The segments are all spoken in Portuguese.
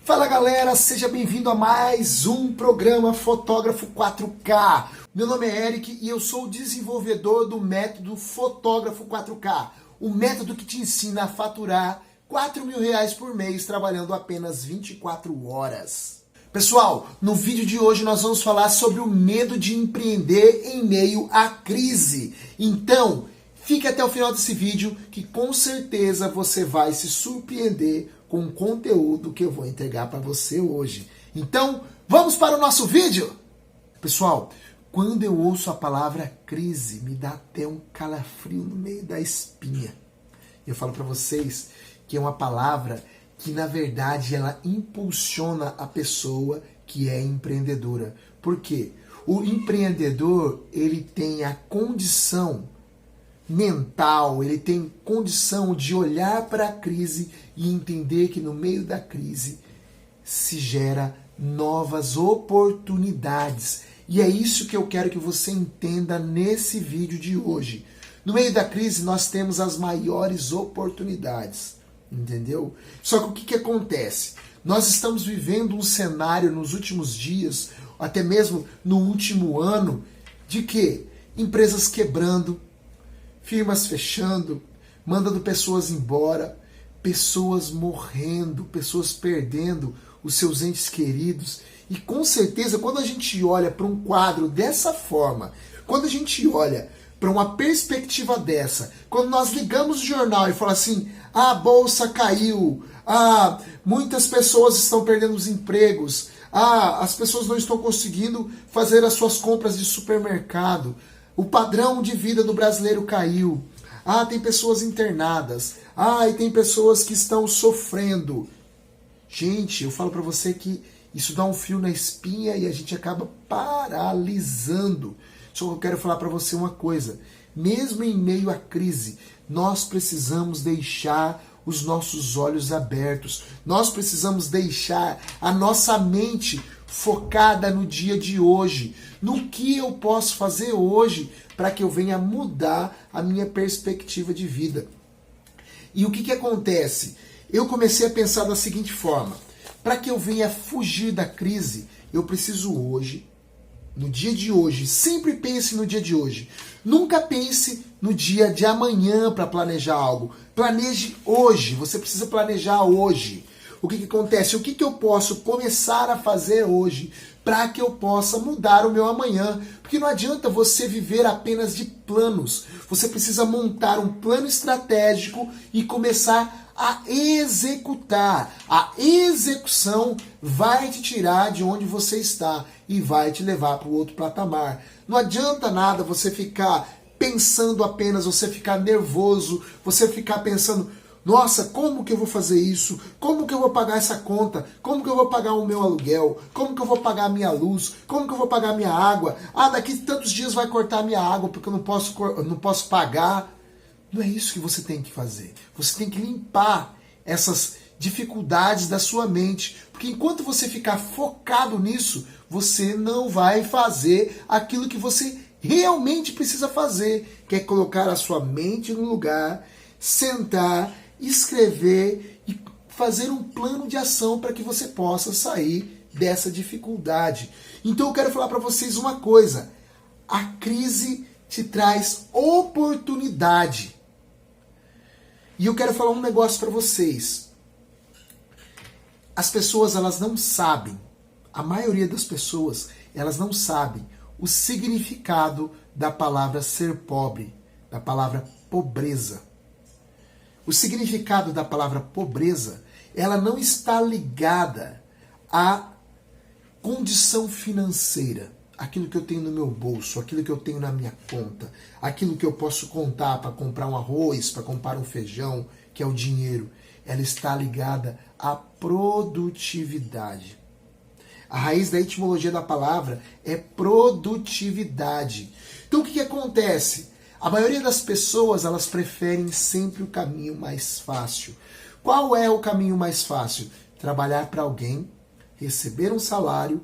Fala galera, seja bem-vindo a mais um programa Fotógrafo 4K. Meu nome é Eric e eu sou o desenvolvedor do método Fotógrafo 4K, o método que te ensina a faturar R$4.000 por mês trabalhando apenas 24 horas. Pessoal, no vídeo de hoje nós vamos falar sobre o medo de empreender em meio à crise. Então, fique até o final desse vídeo que com certeza você vai se surpreender com o conteúdo que eu vou entregar para você hoje. Então, vamos para o nosso vídeo? Pessoal, quando eu ouço a palavra crise, me dá até um calafrio no meio da espinha. Eu falo para vocês que é uma palavra que, na verdade, ela impulsiona a pessoa que é empreendedora. Por quê? O empreendedor, ele tem a condição mental, ele tem condição de olhar para a crise e entender que no meio da crise se gera novas oportunidades. E é isso que eu quero que você entenda nesse vídeo de hoje. No meio da crise nós temos as maiores oportunidades, entendeu? Só que o que acontece? Nós estamos vivendo um cenário nos últimos dias, até mesmo no último ano, de que empresas quebrando, firmas fechando, mandando pessoas embora, pessoas morrendo, pessoas perdendo os seus entes queridos. E com certeza, quando a gente olha para um quadro dessa forma, quando a gente olha para uma perspectiva dessa, quando nós ligamos o jornal e fala assim, a bolsa caiu, muitas pessoas estão perdendo os empregos, as pessoas não estão conseguindo fazer as suas compras de supermercado, o padrão de vida do brasileiro caiu. Tem pessoas internadas. E tem pessoas que estão sofrendo. Gente, eu falo para você que isso dá um frio na espinha e a gente acaba paralisando. Só que eu quero falar para você uma coisa. Mesmo em meio à crise, nós precisamos deixar os nossos olhos abertos. Nós precisamos deixar a nossa mente focada no dia de hoje, no que eu posso fazer hoje para que eu venha mudar a minha perspectiva de vida. E o que acontece? Eu comecei a pensar da seguinte forma, para que eu venha fugir da crise, eu preciso hoje, no dia de hoje, sempre pense no dia de hoje. Nunca pense no dia de amanhã para planejar algo. Planeje hoje, você precisa planejar hoje. O que acontece? O que eu posso começar a fazer hoje para que eu possa mudar o meu amanhã? Porque não adianta você viver apenas de planos. Você precisa montar um plano estratégico e começar a executar. A execução vai te tirar de onde você está e vai te levar para o outro patamar. Não adianta nada você ficar pensando apenas, você ficar nervoso, você ficar pensando, nossa, como que eu vou fazer isso? Como que eu vou pagar essa conta? Como que eu vou pagar o meu aluguel? Como que eu vou pagar a minha luz? Como que eu vou pagar a minha água? Daqui tantos dias vai cortar a minha água porque eu não posso pagar. Não é isso que você tem que fazer. Você tem que limpar essas dificuldades da sua mente. Porque enquanto você ficar focado nisso, você não vai fazer aquilo que você realmente precisa fazer, que é colocar a sua mente no lugar, sentar, escrever e fazer um plano de ação para que você possa sair dessa dificuldade. Então eu quero falar para vocês uma coisa. A crise te traz oportunidade. E eu quero falar um negócio para vocês. As pessoas, elas não sabem, a maioria das pessoas, elas não sabem o significado da palavra ser pobre, da palavra pobreza. O significado da palavra pobreza, ela não está ligada à condição financeira, aquilo que eu tenho no meu bolso, aquilo que eu tenho na minha conta, aquilo que eu posso contar para comprar um arroz, para comprar um feijão, que é o dinheiro. Ela está ligada à produtividade. A raiz da etimologia da palavra é produtividade. Então o que acontece? A maioria das pessoas, elas preferem sempre o caminho mais fácil. Qual é o caminho mais fácil? Trabalhar para alguém, receber um salário,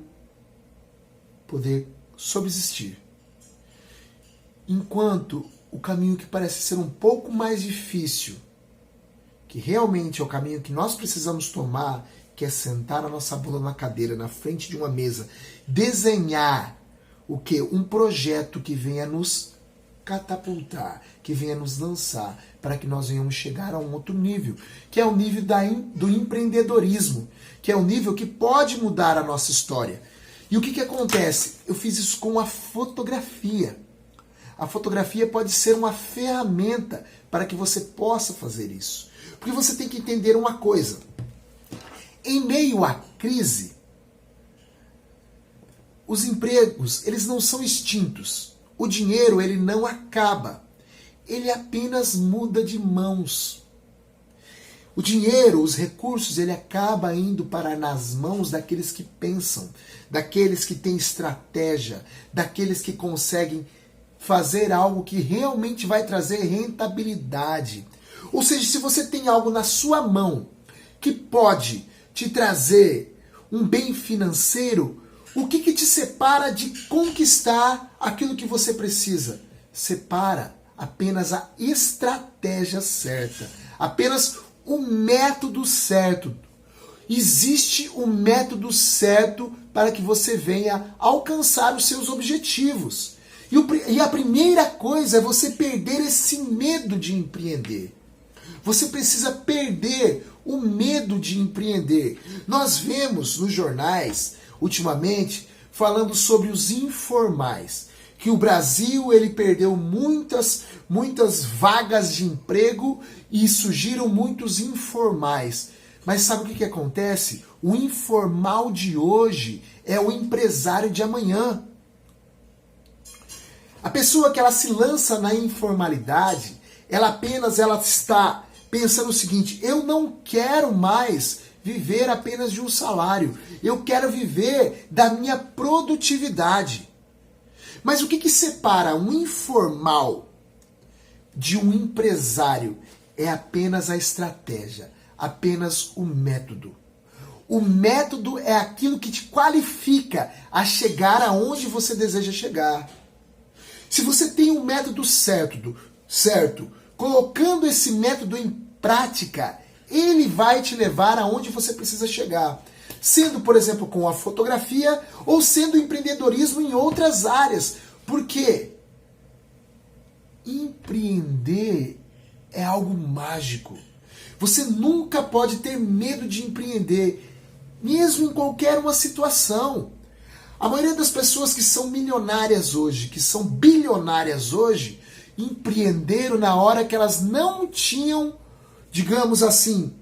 poder subsistir. Enquanto o caminho que parece ser um pouco mais difícil, que realmente é o caminho que nós precisamos tomar, que é sentar a nossa bunda na cadeira, na frente de uma mesa, desenhar o quê? Um projeto que venha nos catapultar, que venha nos lançar, para que nós venhamos chegar a um outro nível, que é o nível do empreendedorismo, que é o nível que pode mudar a nossa história. E o que acontece? Eu fiz isso com a fotografia. A fotografia pode ser uma ferramenta para que você possa fazer isso. Porque você tem que entender uma coisa. Em meio à crise, os empregos, eles não são extintos. O dinheiro, ele não acaba. Ele apenas muda de mãos. O dinheiro, os recursos, ele acaba indo para nas mãos daqueles que pensam, daqueles que têm estratégia, daqueles que conseguem fazer algo que realmente vai trazer rentabilidade. Ou seja, se você tem algo na sua mão que pode te trazer um bem financeiro, o que te separa de conquistar aquilo que você precisa? Separa apenas a estratégia certa, apenas o método certo. Existe um método certo para que você venha alcançar os seus objetivos. E a primeira coisa é você perder esse medo de empreender. Você precisa perder o medo de empreender. Nós vemos nos jornais, ultimamente, falando sobre os informais. Que o Brasil ele perdeu muitas vagas de emprego e surgiram muitos informais. Mas sabe o que acontece? O informal de hoje é o empresário de amanhã. A pessoa que ela se lança na informalidade, ela está pensando o seguinte: eu não quero mais viver apenas de um salário. Eu quero viver da minha produtividade. Mas o que separa um informal de um empresário é apenas a estratégia, apenas o método. O método é aquilo que te qualifica a chegar aonde você deseja chegar. Se você tem um método certo, colocando esse método em prática, ele vai te levar aonde você precisa chegar. Sendo, por exemplo, com a fotografia ou sendo empreendedorismo em outras áreas. Porque empreender é algo mágico. Você nunca pode ter medo de empreender, mesmo em qualquer uma situação. A maioria das pessoas que são milionárias hoje, que são bilionárias hoje, empreenderam na hora que elas não tinham, digamos assim,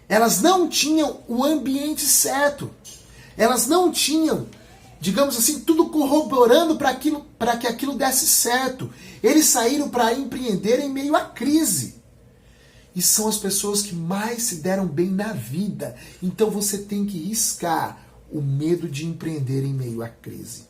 elas não tinham o ambiente certo. Elas não tinham, digamos assim, tudo corroborando para que aquilo desse certo. Eles saíram para empreender em meio à crise. E são as pessoas que mais se deram bem na vida. Então você tem que riscar o medo de empreender em meio à crise.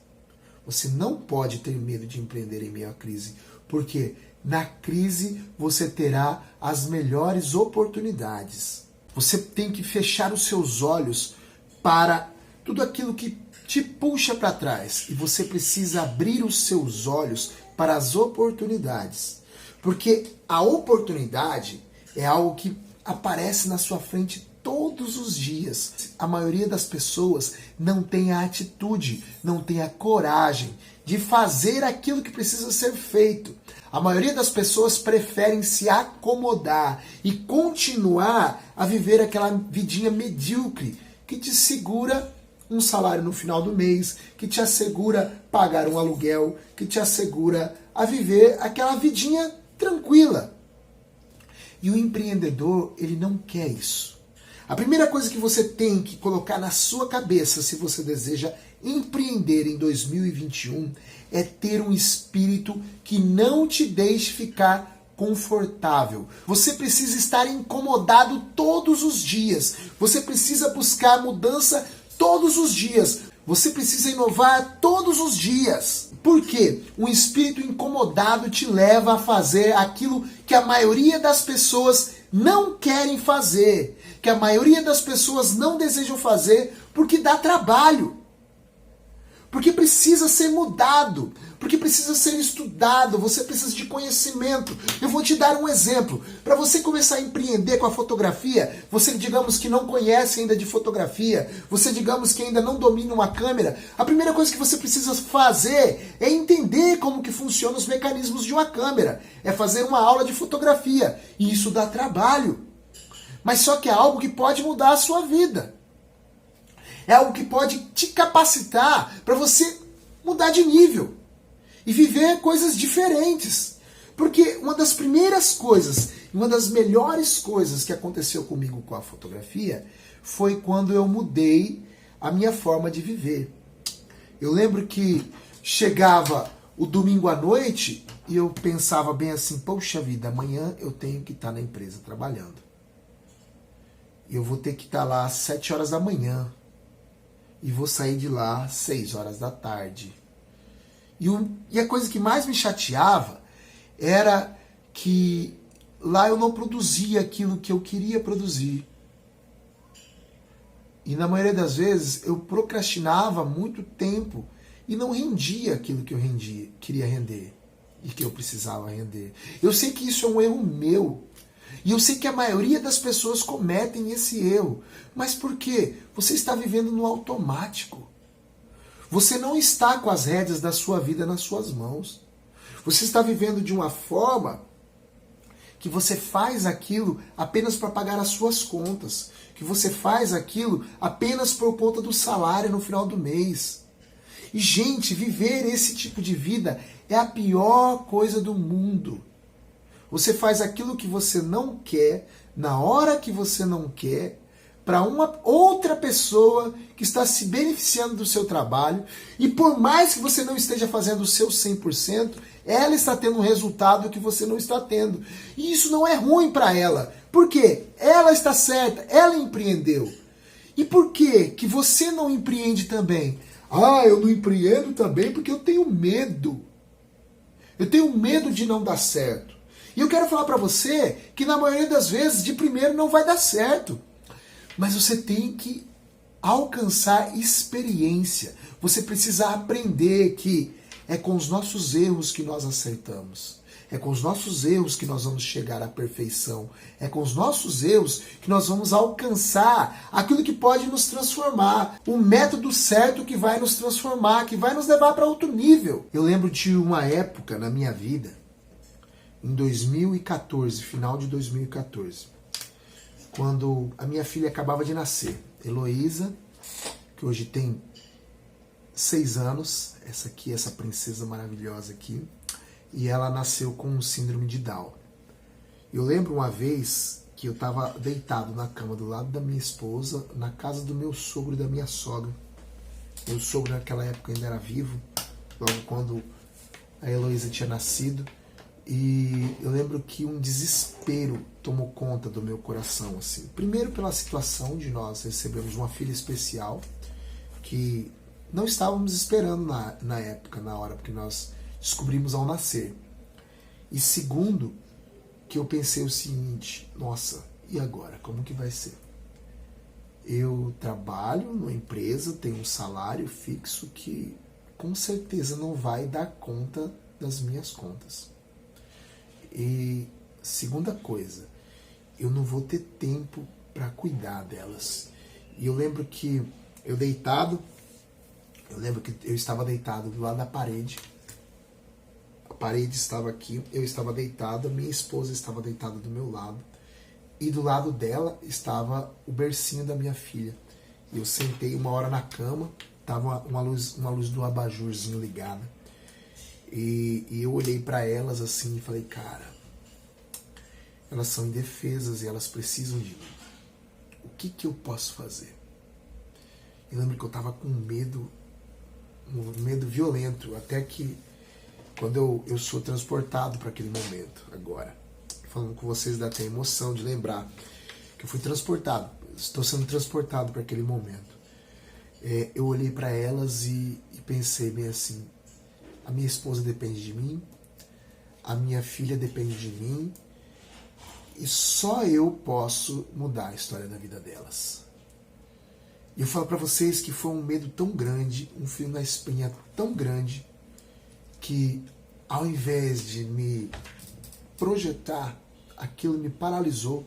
Você não pode ter medo de empreender em meio à crise. Porque na crise você terá as melhores oportunidades. Você tem que fechar os seus olhos para tudo aquilo que te puxa para trás. E você precisa abrir os seus olhos para as oportunidades. Porque a oportunidade é algo que aparece na sua frente todos os dias. A maioria das pessoas não tem a atitude, não tem a coragem de fazer aquilo que precisa ser feito. A maioria das pessoas preferem se acomodar e continuar a viver aquela vidinha medíocre que te segura um salário no final do mês, que te assegura pagar um aluguel, que te assegura a viver aquela vidinha tranquila. E o empreendedor, ele não quer isso. A primeira coisa que você tem que colocar na sua cabeça, se você deseja empreender em 2021, é ter um espírito que não te deixe ficar confortável. Você precisa estar incomodado todos os dias. Você precisa buscar mudança todos os dias. Você precisa inovar todos os dias. Por quê? Um espírito incomodado te leva a fazer aquilo que a maioria das pessoas não querem fazer, que a maioria das pessoas não desejam fazer porque dá trabalho. Porque precisa ser mudado, porque precisa ser estudado, você precisa de conhecimento. Eu vou te dar um exemplo. Para você começar a empreender com a fotografia, você digamos que não conhece ainda de fotografia, você digamos que ainda não domina uma câmera, a primeira coisa que você precisa fazer é entender como que funcionam os mecanismos de uma câmera. É fazer uma aula de fotografia. E isso dá trabalho. Mas só que é algo que pode mudar a sua vida. É algo que pode te capacitar para você mudar de nível e viver coisas diferentes. Porque uma das primeiras coisas, uma das melhores coisas que aconteceu comigo com a fotografia foi quando eu mudei a minha forma de viver. Eu lembro que chegava o domingo à noite e eu pensava bem assim, poxa vida, amanhã eu tenho que estar na empresa trabalhando. E eu vou ter que estar lá às 7 horas da manhã. E vou sair de lá às 6 horas da tarde. E a coisa que mais me chateava era que lá eu não produzia aquilo que eu queria produzir. E na maioria das vezes eu procrastinava muito tempo e não rendia aquilo que eu queria render e que eu precisava render. Eu sei que isso é um erro meu. E eu sei que a maioria das pessoas cometem esse erro. Mas por quê? Você está vivendo no automático. Você não está com as rédeas da sua vida nas suas mãos. Você está vivendo de uma forma que você faz aquilo apenas para pagar as suas contas. Que você faz aquilo apenas por conta do salário no final do mês. E, gente, viver esse tipo de vida é a pior coisa do mundo. Você faz aquilo que você não quer, na hora que você não quer, para uma outra pessoa que está se beneficiando do seu trabalho, e por mais que você não esteja fazendo o seu 100%, ela está tendo um resultado que você não está tendo. E isso não é ruim para ela. Por quê? Ela está certa, ela empreendeu. E por que que você não empreende também? Ah, eu não empreendo também porque eu tenho medo. Eu tenho medo de não dar certo. E eu quero falar para você que na maioria das vezes, de primeiro, não vai dar certo. Mas você tem que alcançar experiência. Você precisa aprender que é com os nossos erros que nós acertamos. É com os nossos erros que nós vamos chegar à perfeição. É com os nossos erros que nós vamos alcançar aquilo que pode nos transformar. O método certo que vai nos transformar, que vai nos levar para outro nível. Eu lembro de uma época na minha vida, em 2014, final de 2014, quando a minha filha acabava de nascer, Heloísa, que hoje tem 6 anos, essa aqui, essa princesa maravilhosa aqui, e ela nasceu com síndrome de Down. Eu lembro uma vez que eu estava deitado na cama do lado da minha esposa, na casa do meu sogro e da minha sogra. Meu sogro naquela época ainda era vivo, logo quando a Heloísa tinha nascido. E eu lembro que um desespero tomou conta do meu coração, assim. Primeiro pela situação de nós recebermos uma filha especial, que não estávamos esperando na época, na hora, porque nós descobrimos ao nascer. E segundo, que eu pensei o seguinte, nossa, e agora? Como que vai ser? Eu trabalho numa empresa, tenho um salário fixo que com certeza não vai dar conta das minhas contas. E segunda coisa, eu não vou ter tempo para cuidar delas. E eu lembro que eu estava deitado do lado da parede. A parede estava aqui, eu estava deitado, minha esposa estava deitada do meu lado. E do lado dela estava o bercinho da minha filha. Eu sentei uma hora na cama, estava uma luz do abajurzinho ligada. E eu olhei para elas assim e falei, cara, elas são indefesas e elas precisam de mim. O que eu posso fazer? Eu lembro que eu estava com medo, um medo violento, até que quando eu sou transportado para aquele momento, agora, falando com vocês dá até emoção de lembrar que eu fui transportado, estou sendo transportado para aquele momento. Eu olhei para elas e pensei bem assim, a minha esposa depende de mim, a minha filha depende de mim, e só eu posso mudar a história da vida delas. E eu falo para vocês que foi um medo tão grande, um frio na espinha tão grande, que ao invés de me projetar, aquilo me paralisou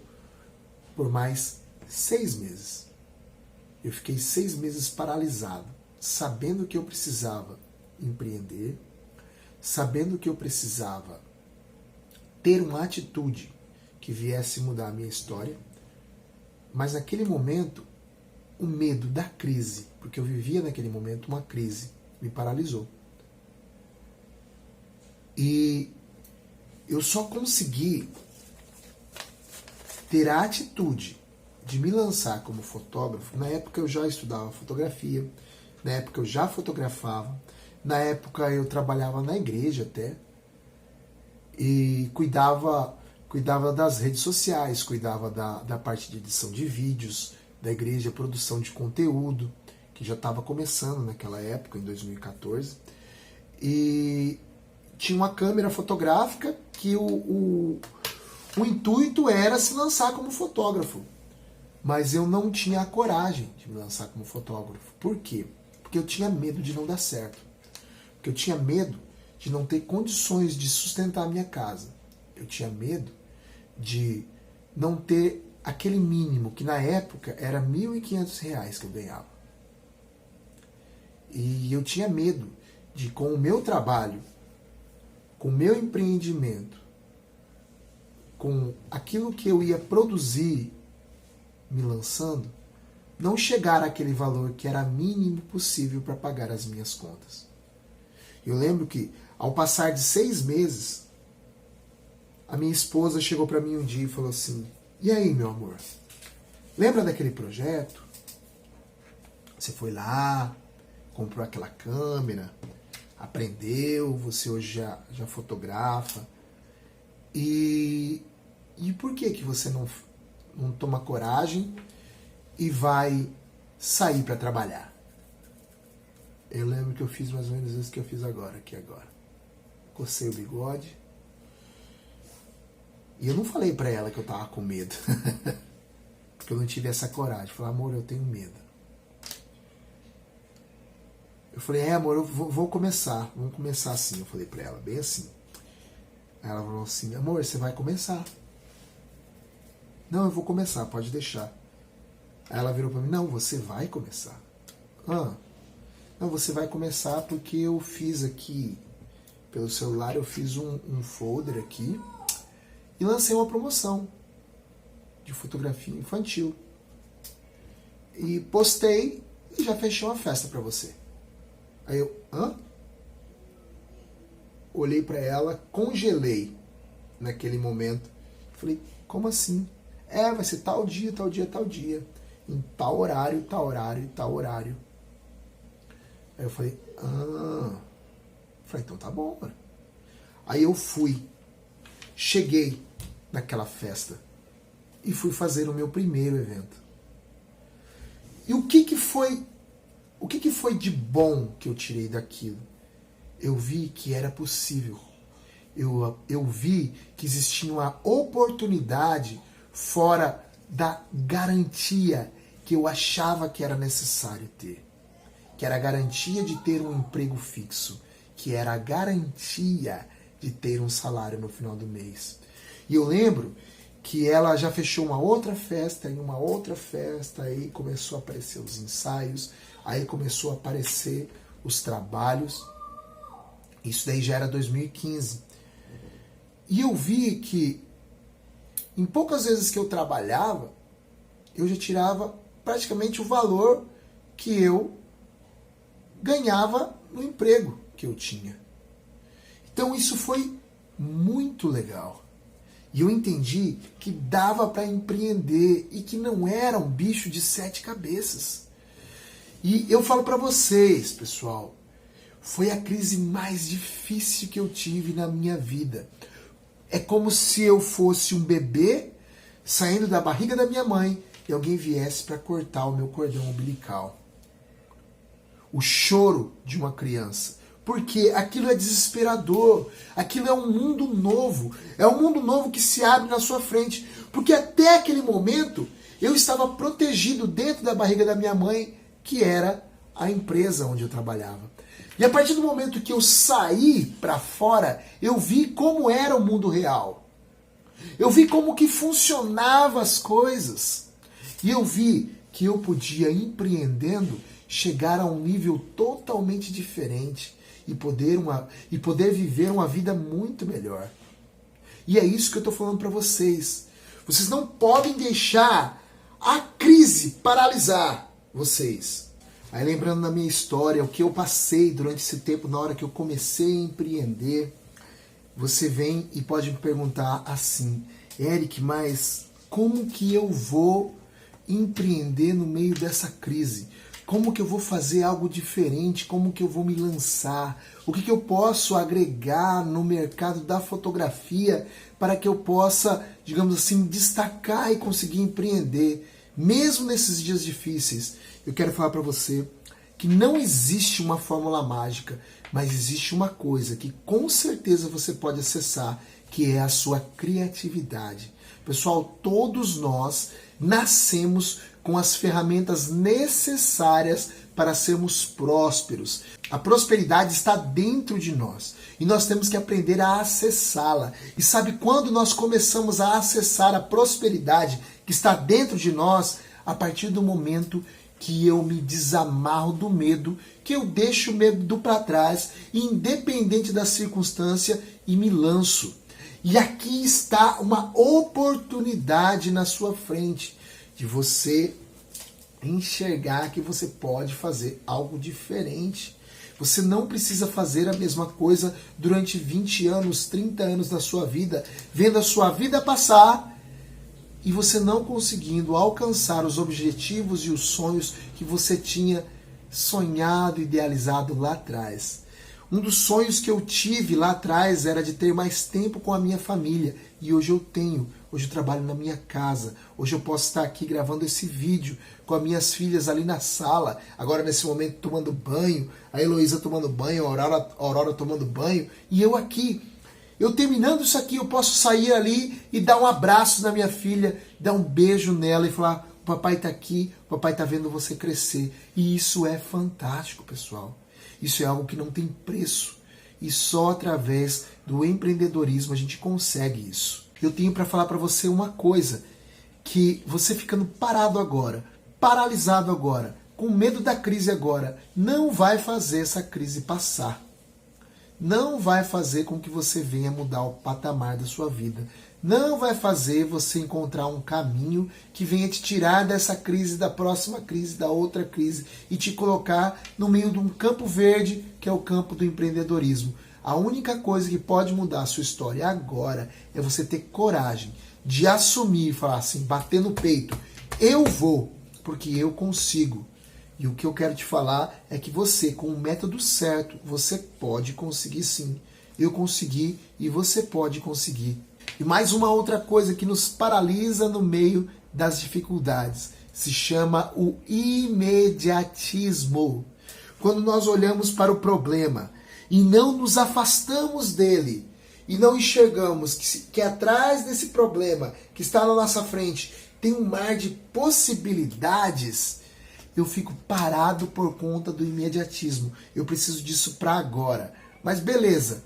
por mais 6 meses. Eu fiquei 6 meses paralisado, sabendo que eu precisava empreender, sabendo que eu precisava ter uma atitude que viesse mudar a minha história, mas naquele momento, o medo da crise, porque eu vivia naquele momento uma crise, me paralisou. E eu só consegui ter a atitude de me lançar como fotógrafo. Na época eu já estudava fotografia, na época eu já fotografava, na época eu trabalhava na igreja até, e cuidava das redes sociais, cuidava da parte de edição de vídeos da igreja, produção de conteúdo, que já estava começando naquela época, em 2014, e tinha uma câmera fotográfica que o intuito era se lançar como fotógrafo, mas eu não tinha a coragem de me lançar como fotógrafo. Por quê? Porque eu tinha medo de não dar certo, porque eu tinha medo de não ter condições de sustentar a minha casa, eu tinha medo de não ter aquele mínimo, que na época era R$ 1.500 que eu ganhava. E eu tinha medo de, com o meu trabalho, com o meu empreendimento, com aquilo que eu ia produzir me lançando, não chegar àquele valor que era mínimo possível para pagar as minhas contas. Eu lembro que, ao passar de 6 meses, a minha esposa chegou para mim um dia e falou assim: e aí, meu amor, lembra daquele projeto? Você foi lá, comprou aquela câmera, aprendeu, você hoje já fotografa. E por que você não toma coragem e vai sair para trabalhar? Eu lembro que eu fiz mais ou menos isso que eu fiz agora. Cocei o bigode. E eu não falei pra ela que eu tava com medo. Porque eu não tive essa coragem. Falei: amor, eu tenho medo. Eu falei: amor, eu vou começar. Vamos começar assim. Eu falei pra ela, bem assim. Aí ela falou assim: amor, você vai começar. Não, eu vou começar, pode deixar. Aí ela virou pra mim: não, você vai começar. Não, você vai começar porque eu fiz aqui, pelo celular, eu fiz um folder aqui e lancei uma promoção de fotografia infantil. E postei e já fechei uma festa pra você. Aí eu, olhei pra ela, congelei naquele momento. Falei: como assim? Vai ser tal dia, tal dia, tal dia. Em tal horário, tal horário e tal horário. Aí eu falei: então tá bom, mano. Aí eu fui. Cheguei naquela festa e fui fazer o meu primeiro evento. E o que foi de bom que eu tirei daquilo? Eu vi que era possível. Eu vi que existia uma oportunidade fora da garantia que eu achava que era necessário ter. Que era a garantia de ter um emprego fixo. Que era a garantia de ter um salário no final do mês. E eu lembro que ela já fechou uma outra festa, e uma outra festa, aí começou a aparecer os ensaios, aí começou a aparecer os trabalhos. Isso daí já era 2015. E eu vi que em poucas vezes que eu trabalhava, eu já tirava praticamente o valor que eu ganhava no emprego que eu tinha. Então isso foi muito legal. E eu entendi que dava para empreender e que não era um bicho de 7 cabeças. E eu falo para vocês, pessoal, foi a crise mais difícil que eu tive na minha vida. É como se eu fosse um bebê saindo da barriga da minha mãe e alguém viesse para cortar o meu cordão umbilical. O choro de uma criança. Porque aquilo é desesperador, aquilo é um mundo novo que se abre na sua frente. Porque até aquele momento Eu estava protegido dentro da barriga da minha mãe, que era a empresa onde eu trabalhava. E a partir do momento que eu saí para fora, eu vi como era o mundo real. Eu vi como que funcionavam as coisas. E eu vi que eu podia, empreendendo, chegar a um nível totalmente diferente e poder viver uma vida muito melhor. E é isso que eu estou falando para vocês. Vocês não podem deixar a crise paralisar vocês. Aí lembrando da minha história, o que eu passei durante esse tempo, na hora que eu comecei a empreender, você vem e pode me perguntar assim: Eric, mas como que eu vou empreender no meio dessa crise? Como que eu vou fazer algo diferente? Como que eu vou me lançar? O que eu posso agregar no mercado da fotografia para que eu possa, digamos assim, destacar e conseguir empreender? Mesmo nesses dias difíceis, eu quero falar para você que não existe uma fórmula mágica, mas existe uma coisa que com certeza você pode acessar, que é a sua criatividade. Pessoal, todos nós nascemos com as ferramentas necessárias para sermos prósperos. A prosperidade está dentro de nós e nós temos que aprender a acessá-la. E sabe quando nós começamos a acessar a prosperidade que está dentro de nós? A partir do momento que eu me desamarro do medo, que eu deixo o medo para trás, independente da circunstância, e me lanço. E aqui está uma oportunidade na sua frente de você enxergar que você pode fazer algo diferente. Você não precisa fazer a mesma coisa durante 20 anos, 30 anos da sua vida, vendo a sua vida passar e você não conseguindo alcançar os objetivos e os sonhos que você tinha sonhado, idealizado lá atrás. Um dos sonhos que eu tive lá atrás era de ter mais tempo com a minha família. E hoje eu tenho. Hoje eu trabalho na minha casa. Hoje eu posso estar aqui gravando esse vídeo com as minhas filhas ali na sala. Agora nesse momento tomando banho. A Heloísa tomando banho, a Aurora tomando banho. E eu aqui. Eu terminando isso aqui, eu posso sair ali e dar um abraço na minha filha, dar um beijo nela e falar: o papai está aqui, o papai está vendo você crescer. E isso é fantástico, pessoal. Isso é algo que não tem preço. E só através do empreendedorismo a gente consegue isso. Eu tenho para falar para você uma coisa, que você ficando parado agora, paralisado agora, com medo da crise agora, não vai fazer essa crise passar. Não vai fazer com que você venha mudar o patamar da sua vida. Não vai fazer você encontrar um caminho que venha te tirar dessa crise, da próxima crise, da outra crise e te colocar no meio de um campo verde, que é o campo do empreendedorismo. A única coisa que pode mudar a sua história agora é você ter coragem de assumir e falar assim, bater no peito: eu vou, porque eu consigo. E o que eu quero te falar é que você, com o método certo, você pode conseguir sim. Eu consegui e você pode conseguir. E mais uma outra coisa que nos paralisa no meio das dificuldades se chama o imediatismo. Quando nós olhamos para o problema e não nos afastamos dele e não enxergamos que atrás desse problema que está na nossa frente tem um mar de possibilidades, eu fico parado por conta do imediatismo. Eu preciso disso para agora. Mas beleza,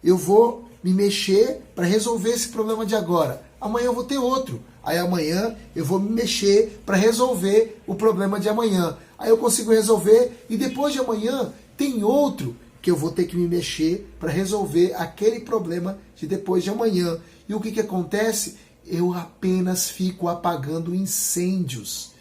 eu vou me mexer para resolver esse problema de agora. Amanhã eu vou ter outro. Aí amanhã eu vou me mexer para resolver o problema de amanhã. Aí eu consigo resolver e depois de amanhã tem outro que eu vou ter que me mexer para resolver aquele problema de depois de amanhã. E o que acontece? Eu apenas fico apagando incêndios.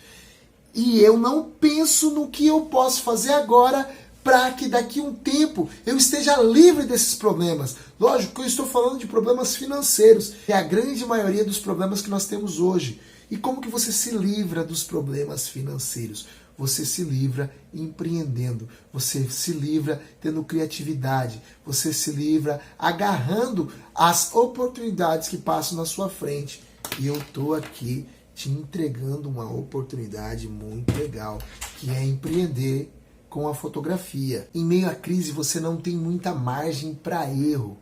E eu não penso no que eu posso fazer agora para que daqui a um tempo eu esteja livre desses problemas. Lógico que eu estou falando de problemas financeiros, que é a grande maioria dos problemas que nós temos hoje. E como que você se livra dos problemas financeiros? Você se livra empreendendo, você se livra tendo criatividade, você se livra agarrando as oportunidades que passam na sua frente. E eu estou aqui te entregando uma oportunidade muito legal, que é empreender com a fotografia. Em meio à crise você não tem muita margem para erro.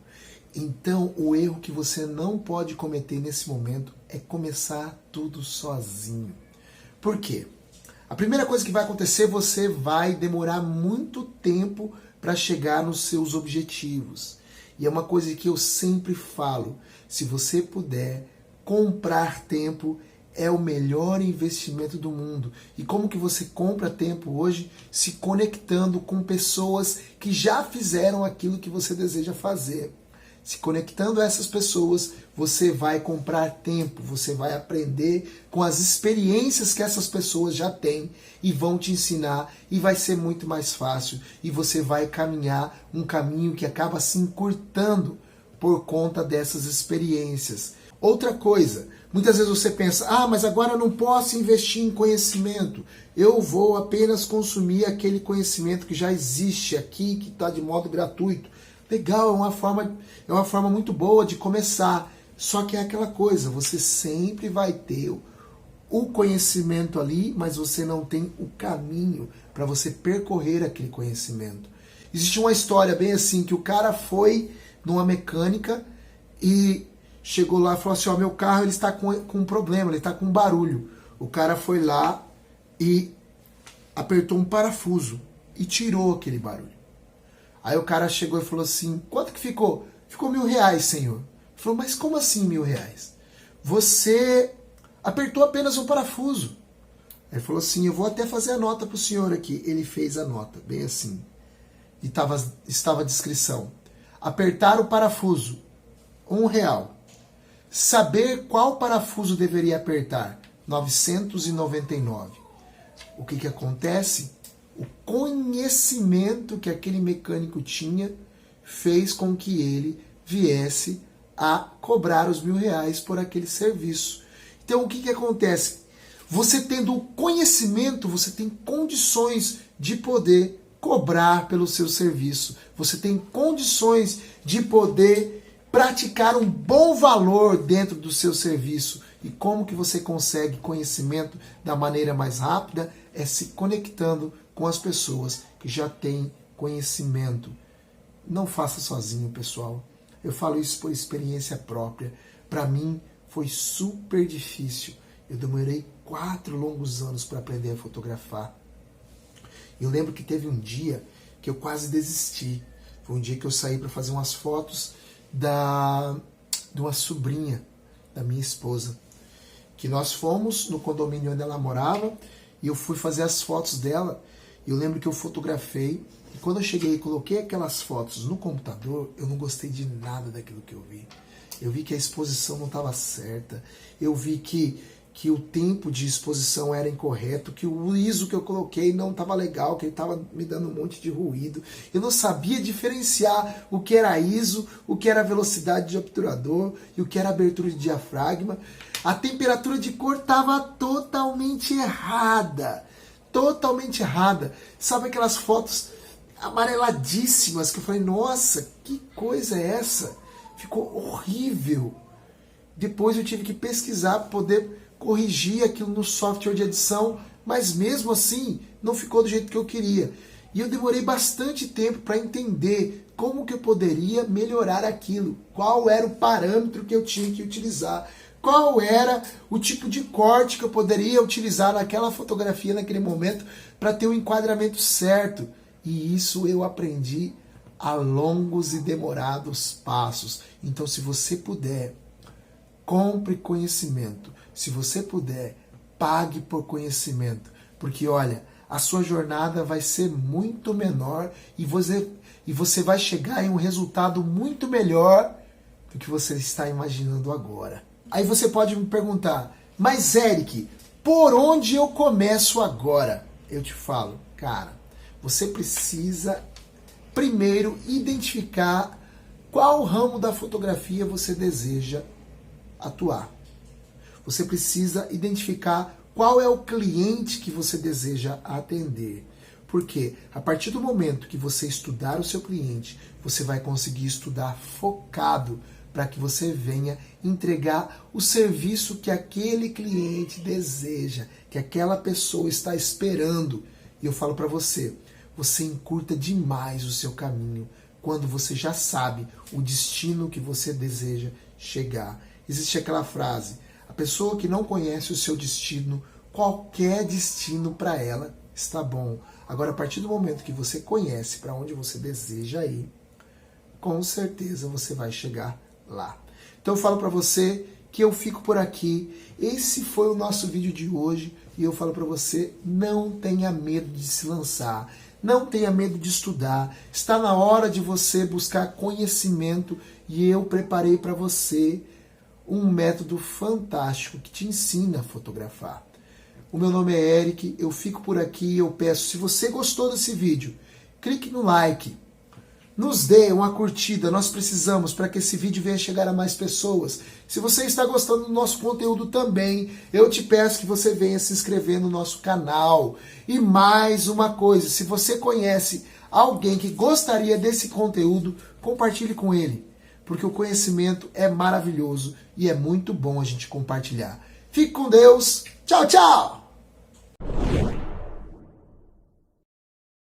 Então o erro que você não pode cometer nesse momento é começar tudo sozinho. Por quê? A primeira coisa que vai acontecer, você vai demorar muito tempo para chegar nos seus objetivos. E é uma coisa que eu sempre falo, se você puder comprar tempo, é o melhor investimento do mundo. E como que você compra tempo hoje? Se conectando com pessoas que já fizeram aquilo que você deseja fazer. Se conectando a essas pessoas, você vai comprar tempo, você vai aprender com as experiências que essas pessoas já têm e vão te ensinar e vai ser muito mais fácil e você vai caminhar um caminho que acaba se encurtando por conta dessas experiências. Outra coisa, muitas vezes você pensa, mas agora eu não posso investir em conhecimento, eu vou apenas consumir aquele conhecimento que já existe aqui, que está de modo gratuito. Legal, é uma forma muito boa de começar. Só que é aquela coisa, você sempre vai ter o conhecimento ali, mas você não tem o caminho para você percorrer aquele conhecimento. Existe uma história bem assim, que o cara foi numa mecânica e chegou lá e falou assim, meu carro ele está com um problema, ele está com um barulho. O cara foi lá e apertou um parafuso e tirou aquele barulho. Aí o cara chegou e falou assim, quanto que ficou? Ficou R$1.000, senhor. Ele falou, mas como assim R$1.000? Você apertou apenas um parafuso. Ele falou assim, eu vou até fazer a nota para o senhor aqui. Ele fez a nota, bem assim. E estava a descrição. Apertar o parafuso, R$1. Saber qual parafuso deveria apertar, 999. O que acontece? O conhecimento que aquele mecânico tinha fez com que ele viesse a cobrar os R$1.000 por aquele serviço. Então o que acontece? Você tendo o conhecimento, você tem condições de poder cobrar pelo seu serviço. Você tem condições de poder praticar um bom valor dentro do seu serviço. E como que você consegue conhecimento da maneira mais rápida? É se conectando com as pessoas que já têm conhecimento. Não faça sozinho, pessoal. Eu falo isso por experiência própria. Para mim foi super difícil. Eu demorei 4 longos anos para aprender a fotografar. Eu lembro que teve um dia que eu quase desisti. Foi um dia que eu saí para fazer umas fotos de uma sobrinha da minha esposa. Que nós fomos no condomínio onde ela morava e eu fui fazer as fotos dela. Eu lembro que eu fotografei e quando eu cheguei e coloquei aquelas fotos no computador, eu não gostei de nada daquilo que eu vi. Eu vi que a exposição não estava certa, eu vi que o tempo de exposição era incorreto, que o ISO que eu coloquei não estava legal, que ele estava me dando um monte de ruído. Eu não sabia diferenciar o que era ISO, o que era velocidade de obturador e o que era abertura de diafragma. A temperatura de cor estava totalmente errada. Totalmente errada. Sabe aquelas fotos amareladíssimas que eu falei, nossa, que coisa é essa? Ficou horrível. Depois eu tive que pesquisar para poder corrigir aquilo no software de edição, mas mesmo assim não ficou do jeito que eu queria. E eu demorei bastante tempo para entender como que eu poderia melhorar aquilo, qual era o parâmetro que eu tinha que utilizar, qual era o tipo de corte que eu poderia utilizar naquela fotografia, naquele momento, para ter o enquadramento certo. E isso eu aprendi a longos e demorados passos. Então, se você puder, compre conhecimento. Se você puder, pague por conhecimento. Porque, olha, a sua jornada vai ser muito menor e você vai chegar em um resultado muito melhor do que você está imaginando agora. Aí você pode me perguntar, mas Eric, por onde eu começo agora? Eu te falo, cara, você precisa primeiro identificar qual ramo da fotografia você deseja atuar. Você precisa identificar qual é o cliente que você deseja atender. Porque a partir do momento que você estudar o seu cliente, você vai conseguir estudar focado para que você venha entregar o serviço que aquele cliente deseja, que aquela pessoa está esperando. E eu falo para você, você encurta demais o seu caminho quando você já sabe o destino que você deseja chegar. Existe aquela frase, a pessoa que não conhece o seu destino qualquer destino para ela está bom. Agora, a partir do momento que você conhece para onde você deseja ir, com certeza você vai chegar lá. Então eu falo para você que eu fico por aqui. Esse foi o nosso vídeo de hoje e eu falo para você, não tenha medo de se lançar, não tenha medo de estudar. Está na hora de você buscar conhecimento e eu preparei para você um método fantástico que te ensina a fotografar. O meu nome é Eric, eu fico por aqui, eu peço, se você gostou desse vídeo, clique no like, nos dê uma curtida, nós precisamos para que esse vídeo venha chegar a mais pessoas. Se você está gostando do nosso conteúdo também, eu te peço que você venha se inscrever no nosso canal. E mais uma coisa, se você conhece alguém que gostaria desse conteúdo, compartilhe com ele, porque o conhecimento é maravilhoso e é muito bom a gente compartilhar. Fique com Deus, tchau, tchau!